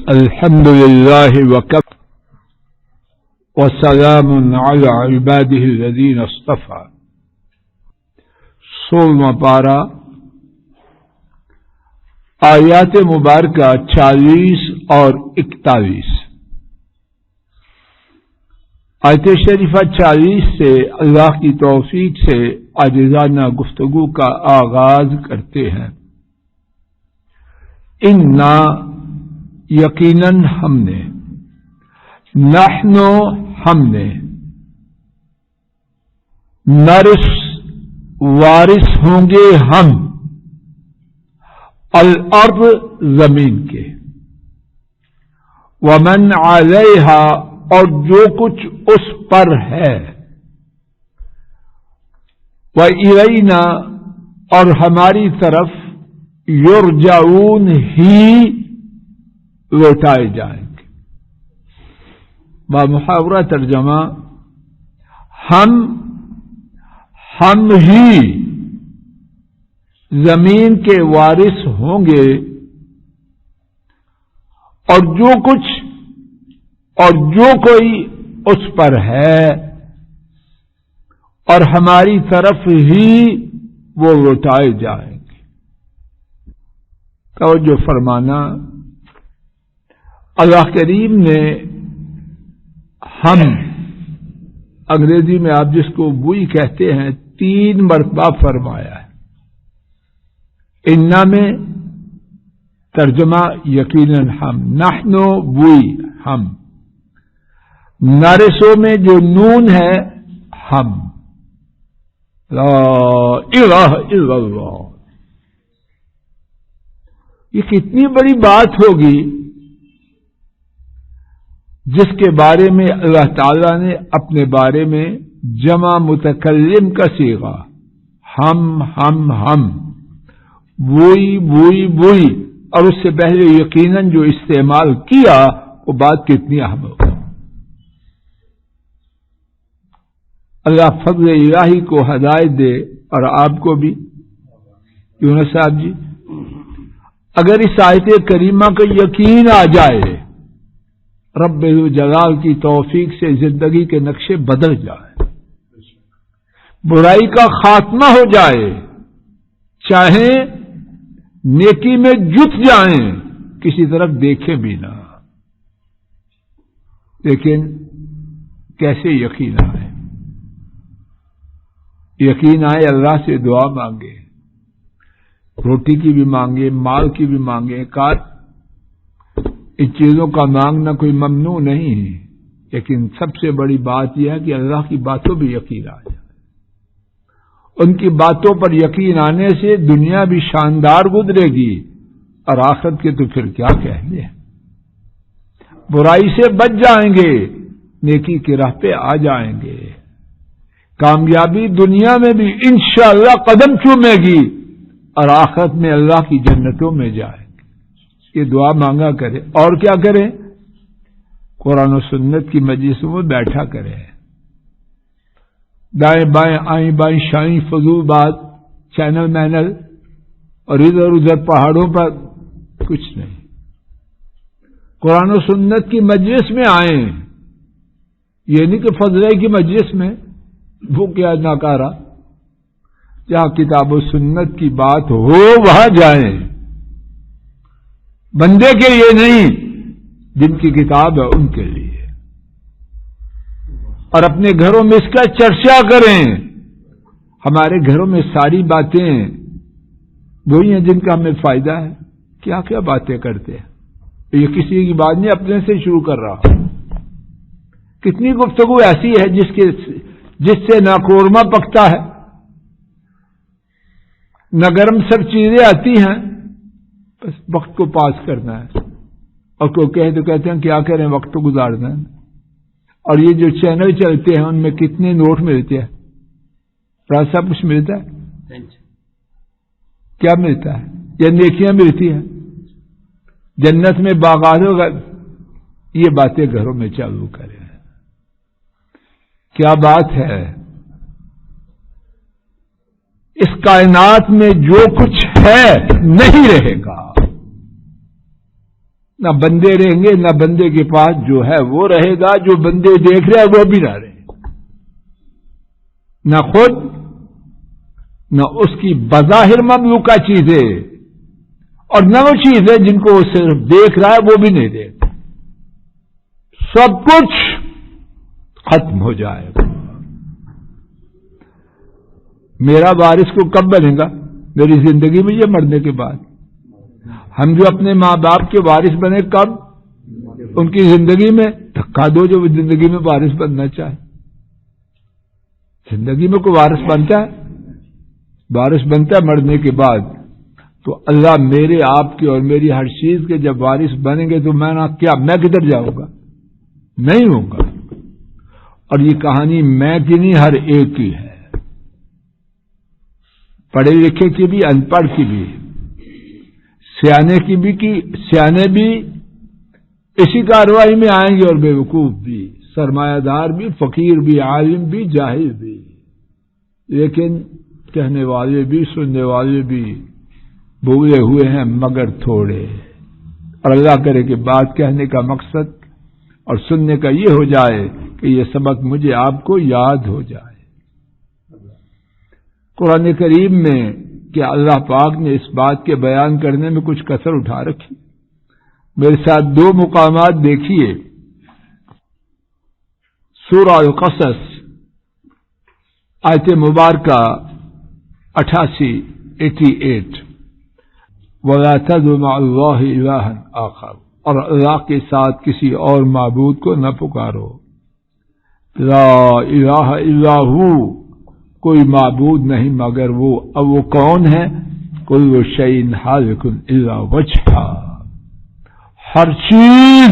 الحمد للہ وکفى وسلام علی عبادہ الذین اصطفى. 16واں پارہ آیات مبارکہ 40 اور 41. آیت شریفہ 40 سے اللہ کی توفیق سے عاجزانہ گفتگو کا آغاز کرتے ہیں. انا یقیناً ہم نے، نحن ہم نے، نرث وارث ہوں گے ہم، الارض زمین کے، ومن علیہا اور جو کچھ اس پر ہے، وإلینا اور ہماری طرف یرجعون ہی لوٹائے جائیں گے. بامحاورہ ترجمہ، ہم ہی زمین کے وارث ہوں گے اور جو کوئی اس پر ہے اور ہماری طرف ہی وہ لوٹائے جائیں گے. توجہ فرمانا، اللہ کریم نے ہم، انگریزی میں آپ جس کو وی کہتے ہیں، 3 مرتبہ فرمایا ہے. انا میں ترجمہ یقیناً ہم، نحن وی ہم، نارسوں میں جو نون ہے ہم، لا الہ الا اللہ. یہ کتنی بڑی بات ہوگی جس کے بارے میں اللہ تعالی نے اپنے بارے میں جمع متکلم کا صیغہ ہم وہی اور اس سے پہلے یقیناً جو استعمال کیا وہ بات کتنی اہم ہو. اللہ فضل الہی کو ہدایت دے اور آپ کو بھی. یونس صاحب جی، اگر اس آیت کریمہ کا یقین آ جائے، رب جلال کی توفیق سے زندگی کے نقشے بدل جائے، برائی کا خاتمہ ہو جائے، چاہے نیکی میں جت جائیں، کسی طرف دیکھیں بھی نہ. لیکن کیسے یقین آئے؟ یقین آئے اللہ سے دعا مانگے، روٹی کی بھی مانگے، مال کی بھی مانگے. ان چیزوں کا مانگنا کوئی ممنوع نہیں ہے، لیکن سب سے بڑی بات یہ ہے کہ اللہ کی باتوں بھی یقین آ جائے. ان کی باتوں پر یقین آنے سے دنیا بھی شاندار گزرے گی اور آخرت کے تو پھر کیا کہنے. برائی سے بچ جائیں گے، نیکی کی راہ پہ آ جائیں گے، کامیابی دنیا میں بھی انشاءاللہ قدم چومے گی اور آخرت میں اللہ کی جنتوں میں جائیں گے. یہ دعا مانگا کرے. اور کیا کریں؟ قرآن و سنت کی مجلسوں میں بیٹھا کرے. دائیں بائیں آئیں بائیں شائیں فضول بات، چینل مینل اور ادھر ادھر پہاڑوں پر کچھ نہیں. قرآن و سنت کی مجلس میں آئیں. یہ نہیں کہ فضلے کی مجلس میں وہ کیا ناکارہ، جہاں کتاب و سنت کی بات ہو وہاں جائیں. بندے کے لیے نہیں، جن کی کتاب ہے ان کے لیے. اور اپنے گھروں میں اس کا چرچا کریں. ہمارے گھروں میں ساری باتیں وہی ہیں جن کا ہمیں فائدہ ہے. کیا کیا باتیں کرتے ہیں. یہ کسی کی بات نہیں، اپنے سے شروع کر رہا. کتنی گفتگو ایسی ہے جس سے نہ قورمہ پکتا ہے نہ گرم سب چیزیں آتی ہیں، بس وقت کو پاس کرنا ہے. اور کوئی کہے تو کہتے ہیں کیا کریں، وقت تو گزارنا ہے. اور یہ جو چینل چلتے ہیں ان میں کتنے نوٹ ملتے ہیں؟ راج صاحب کچھ ملتا ہے؟ کیا ملتا ہے؟ یا نیکیاں ملتی ہیں؟ جنت میں باغات ہوگا. یہ باتیں گھروں میں چالو کریں. کیا بات ہے. اس کائنات میں جو کچھ ہے نہیں رہے گا، نہ بندے رہیں گے، نہ بندے کے پاس جو ہے وہ رہے گا، جو بندے دیکھ رہے ہیں وہ بھی نہ رہے، نہ خود نہ اس کی بظاہر مملوکہ چیزیں، اور نہ وہ چیزیں جن کو وہ صرف دیکھ رہا ہے وہ بھی نہیں دیکھ، سب کچھ ختم ہو جائے گا۔ میرا وارث کو کب بنے گا؟ میری زندگی میں یا مرنے کے بعد؟ ہم جو اپنے ماں باپ کے وارث بنے کب؟ ان کی زندگی میں۔ دھکا دو جو زندگی میں وارث بننا چاہے۔ زندگی میں کوئی وارث بنتا ہے؟ وارث بنتا ہے مرنے کے بعد۔ تو اللہ میرے آپ کے اور میری ہر چیز کے جب وارث بنیں گے تو میں کدھر جاؤں گا؟ نہیں ہوں گا۔ اور یہ کہانی میں کی نہیں، ہر ایک کی ہے، پڑھے لکھے کی بھی، ان پڑھ کی بھی، سیانے کی بھی، سیانے بھی اسی کارروائی میں آئیں گے اور بے وقوف بھی، سرمایہ دار بھی، فقیر بھی، عالم بھی، جاہل بھی، لیکن کہنے والے بھی، سننے والے بھی بھولے ہوئے ہیں مگر تھوڑے۔ اور اللہ کرے کہ بات کہنے کا مقصد اور سننے کا یہ ہو جائے کہ یہ سبق مجھے آپ کو یاد ہو جائے۔ قرآن کریم میں کہ اللہ پاک نے اس بات کے بیان کرنے میں کچھ کسر اٹھا رکھی۔ میرے ساتھ دو مقامات دیکھیے۔ سورہ القصص آیت مبارکہ 88 وَلَا تَدْعُ مَعَ اللَّهِ إِلَٰهًا آخَرَ، اور اللہ کے ساتھ کسی اور معبود کو نہ پکارو۔ لا الہ الا ہو، کوئی معبود نہیں مگر وہ۔ اب وہ کون ہے؟ کل شیء ہالک الا وجہہ، ہر چیز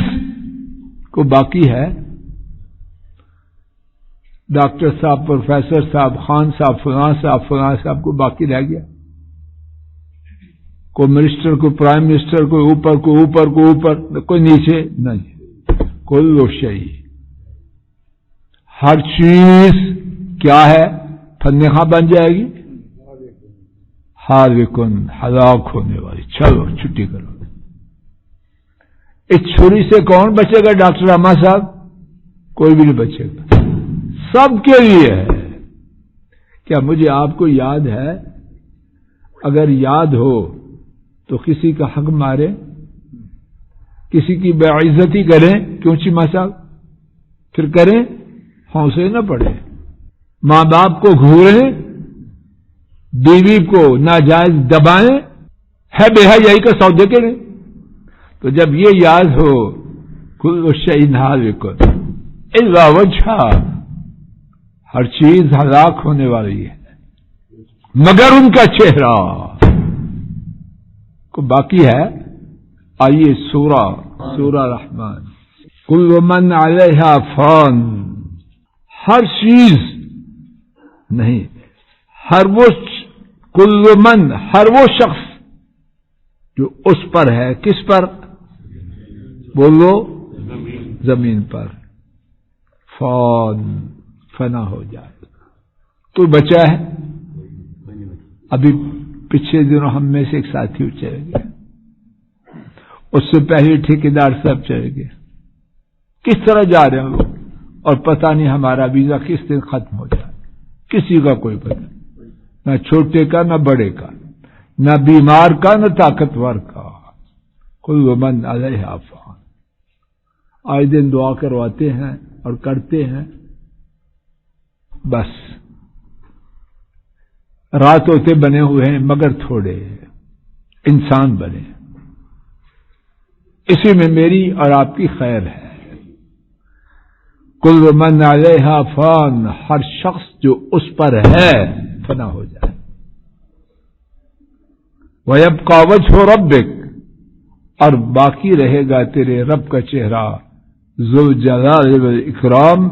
کو باقی ہے۔ ڈاکٹر صاحب، پروفیسر صاحب، خان صاحب، فلاں صاحب کو باقی رہ گیا؟ کوئی منسٹر، کوئی پرائم منسٹر، کوئی اوپر، کوئی نیچے نہیں۔ کل شیء، ہر چیز کیا ہے؟ فنخواہ بن جائے گی، ہالکن، ہلاک ہونے والی۔ چلو چھٹی کرو۔ اس چھری سے کون بچے گا؟ ڈاکٹر اما صاحب؟ کوئی بھی نہیں بچے گا، سب کے لیے ہے۔ کیا مجھے آپ کو یاد ہے؟ اگر یاد ہو تو کسی کا حق مارے، کسی کی بے عزتی کریں، کیوں چیما صاحب؟ پھر کریں، حوصلے نہ پڑے، ماں باپ کو گھوریں، بیوی کو ناجائز دبائیں، ہے بے حیائی کا سودا کریں۔ تو جب یہ یاد ہو کل شیء ہالک الا وجہہ، ہر چیز ہلاک ہونے والی ہے مگر ان کا چہرہ کو باقی ہے۔ آئیے سورہ رحمان، کل من علیہا فان، ہر چیز نہیں، کل من، ہر وہ شخص جو اس پر ہے۔ کس پر؟ بولو، زمین پر۔ فان، فنا ہو جائے۔ تو بچا ہے؟ ابھی پچھلے دنوں ہم میں سے ایک ساتھی چلے گئے، اس سے پہلے ٹھیکیدار صاحب چلے گئے۔ کس طرح جا رہے ہیں لوگ، اور پتہ نہیں ہمارا ویزا کس دن ختم ہو جائے، کسی کا کوئی پتہ نہیں، نہ چھوٹے کا نہ بڑے کا، نہ بیمار کا نہ طاقتور کا۔ کل من علیہا فان، آئے دن دعا کرواتے ہیں اور کرتے ہیں، بس رات ہوتے بنے ہوئے ہیں مگر تھوڑے انسان بنے۔ اسی میں میری اور آپ کی خیر ہے۔ کل من علیہا فان، ہر شخص جو اس پر ہے فنا ہو جائے۔ وَيَبْقَى وَجْهُ رَبِّكَ، اور باقی رہے گا تیرے رب کا چہرہ، ذو الجلال والاکرام،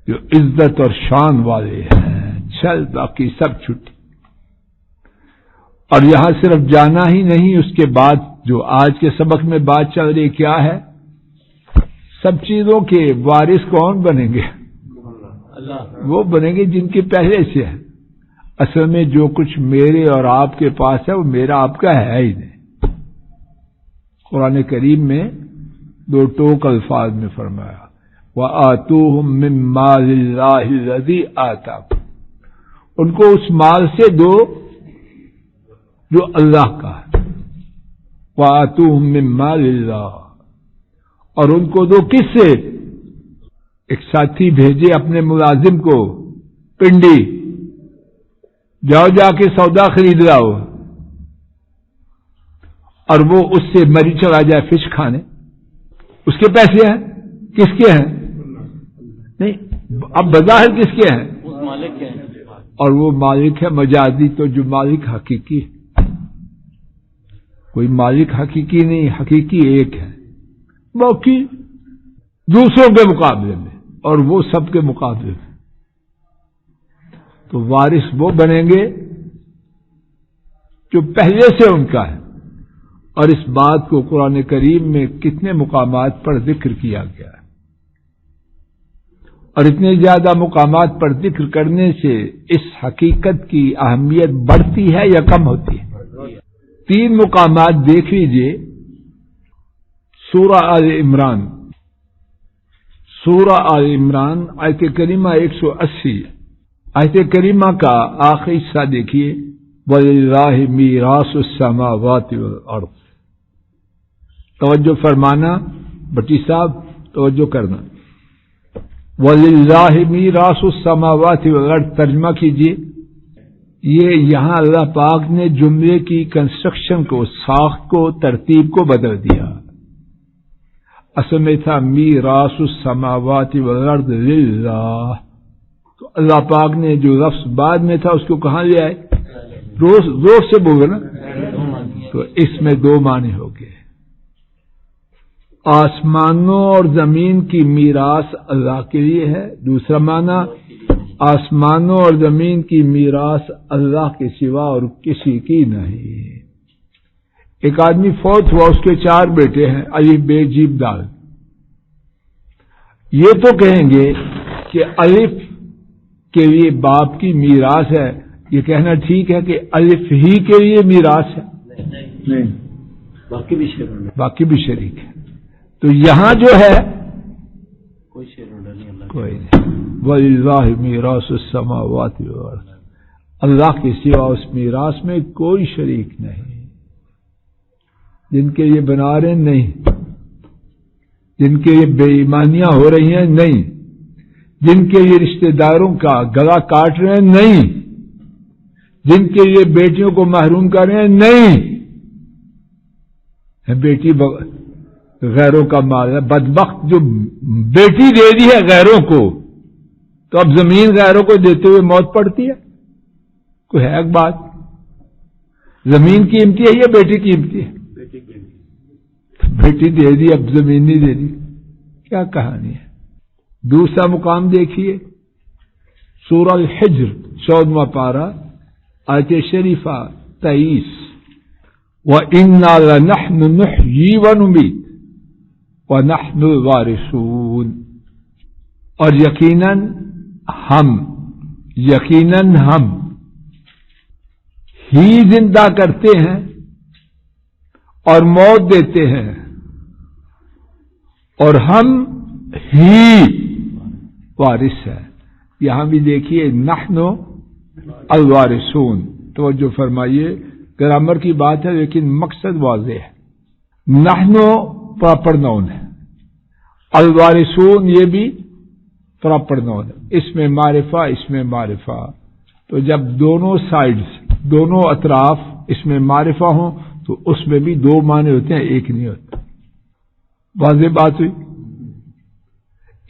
جو عزت اور شان والے ہیں۔ چل باقی سب چھٹی۔ اور یہاں صرف جانا ہی نہیں، اس کے بعد جو آج کے سبق میں بات چل رہی کیا ہے؟ سب چیزوں کے وارث کون بنیں گے؟ وہ بنیں گے جن کے پہلے سے ہے۔ اصل میں جو کچھ میرے اور آپ کے پاس ہے وہ میرا آپ کا ہے ہی نہیں، قرآن کریم میں دو ٹوک الفاظ میں فرمایا وَآتُوهُم مِّن مَّالِ اللَّهِ الَّذِي آتَاكُمْ، ان کو اس مال سے دو جو اللہ کا ہے. وَآتُوهُم مِّن مَّالِ اللَّهِ، اور ان کو دو کس سے؟ ایک ساتھی بھیجے اپنے ملازم کو پنڈی، جاؤ جا کے سودا خرید لاؤ، اور وہ اس سے مری چلا جائے فش کھانے. اس کے پیسے ہیں، کس کے ہیں؟ نہیں، اب بظاہر کس کے ہیں؟ مالک ہے، اور وہ مالک ہے مجازی. تو جو مالک حقیقی ہے، کوئی مالک حقیقی نہیں، حقیقی ایک ہے، باقی دوسروں کے مقابلے میں اور وہ سب کے مقابلے میں. تو وارث وہ بنیں گے جو پہلے سے ان کا ہے. اور اس بات کو قرآن کریم میں کتنے مقامات پر ذکر کیا گیا ہے، اور اتنے زیادہ مقامات پر ذکر کرنے سے اس حقیقت کی اہمیت بڑھتی ہے یا کم ہوتی ہے؟ 3 مقامات دیکھ لیجیے. سورہ آل عمران، سورہ آل عمران آیت کریمہ 180، آیت کریمہ کا آخری حصہ دیکھیے وَلِلَّهِ مِيرَاثُ السَّمَاوَاتِ وَالْأَرْضِ. توجہ فرمانا بٹی صاحب، توجہ کرنا. وَلِلَّهِ مِيرَاثُ السَّمَاوَاتِ وَالْأَرْضِ ترجمہ کیجیے. یہ یہاں اللہ پاک نے جملے کی کنسٹرکشن کو، ساخت کو، ترتیب کو بدل دیا. اصل میں تھا میراث السماوات والارض للہ، تو اللہ پاک نے جو لفظ بعد میں تھا اس کو کہاں لے آئے؟ زور سے بولو نا. تو اس میں 2 معنی ہو گئے. آسمانوں اور زمین کی میراث اللہ کے لیے ہے. دوسرا معنی آسمانوں اور زمین کی میراث اللہ کے سوا اور کسی کی نہیں. ایک آدمی فوت ہوا، اس کے 4 بیٹے ہیں، الف بے جیم دال. یہ تو کہیں گے کہ الف کے لیے باپ کی میراث ہے، یہ کہنا ٹھیک ہے کہ الف ہی کے لیے میراث ہے؟ نہیں، باقی بھی شریک ہے. تو یہاں جو ہے کوئی نہیں. وَلِلَّهِ مِيرَاثُ السَّمَاوَاتِ وَالْأَرْضِ، اللہ کے سوا اس میراث میں کوئی شریک نہیں. جن کے یہ بنا رہے ہیں نہیں، جن کے یہ بے ایمانیاں ہو رہی ہیں نہیں، جن کے یہ رشتہ داروں کا گلا کاٹ رہے ہیں نہیں، جن کے یہ بیٹیوں کو محروم کر رہے ہیں نہیں. بیٹی غیروں کا مال ہے، بدبخت جو بیٹی دے دی ہے غیروں کو، تو اب زمین غیروں کو دیتے ہوئے موت پڑتی ہے. کوئی ہے ایک بات؟ زمین قیمتی ہے یا بیٹی قیمتی ہے؟ بیٹی دے دی، اب زمین نہیں دے دی، کیا کہانی ہے. دوسرا مقام دیکھیے، سورہ الحجر 14واں پارہ آیت شریفہ 23، وَإِنَّا لَنَحْنُ نُحْيِي وَنُمِيتُ وَنَحْنُ الْوَارِثُونَ، اور یقیناً ہم ہی زندہ کرتے ہیں اور موت دیتے ہیں، اور ہم ہی وارث ہیں. یہاں بھی دیکھیے نحن الوارثون. توجہ فرمائیے، گرامر کی بات ہے لیکن مقصد واضح ہے. نحن پراپر نون ہے، الوارثون یہ بھی پراپر نون ہے. اس میں معرفہ، تو جب دونوں سائڈز، دونوں اطراف اس میں معرفہ ہوں تو اس میں بھی 2 معنی ہوتے ہیں، ایک نہیں ہوتا. واضح بات ہوئی.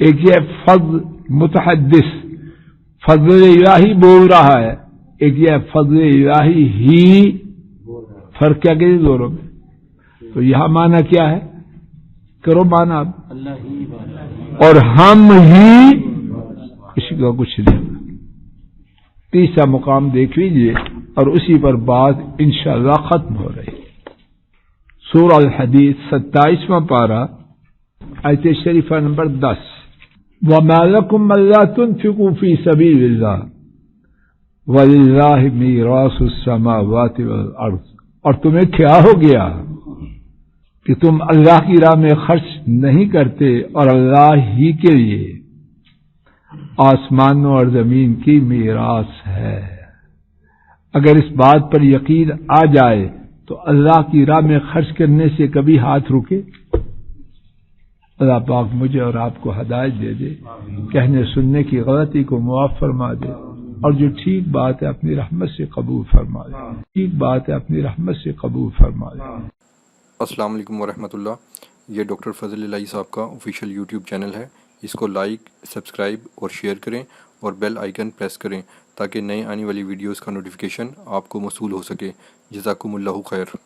ایک یہ فضل متحدث، فضل الہی بول رہا ہے، ایک یہ فضل الہی ہی. فرق کیا کہ دونوں میں؟ تو یہاں معنی کیا ہے؟ کرو معنی اب. اور ہم ہی، کسی کا کچھ نہیں. تیسرا مقام دیکھ لیجئے اور اسی پر بات انشاءاللہ ختم ہو رہی ہے. سورہ الحدید 27واں پارہ آیت شریفہ نمبر 10، وَمَا لَكُمْ أَلَّا تُنْفِقُوا فِي سَبِيلِ اللَّهِ وَلِلَّهِ مِيرَاثُ السَّمَاوَاتِ وَالْأَرْضِ. اور تمہیں کیا ہو گیا کہ تم اللہ کی راہ میں خرچ نہیں کرتے اور اللہ ہی کے لیے آسمانوں اور زمین کی میراث ہے۔ اگر اس بات پر یقین آ جائے تو اللہ کی راہ میں خرچ کرنے سے کبھی ہاتھ رکے؟ اللہ پاک مجھے اور آپ کو ہدایت دے دے، کہنے سننے کی غلطی کو معاف فرما دے، اور جو ٹھیک بات ہے اپنی رحمت سے قبول فرما دے، ٹھیک بات ہے اپنی رحمت سے قبول فرما دے۔ السلام علیکم ورحمۃ اللہ۔ یہ ڈاکٹر فضل الہی صاحب کا آفیشیل یوٹیوب چینل ہے، اس کو لائک، سبسکرائب اور شیئر کریں اور بیل آئیکن پریس کریں تاکہ نئے آنے والی ویڈیوز کا نوٹیفیکیشن آپ کو موصول ہو سکے۔ جزاکم اللہ خیر۔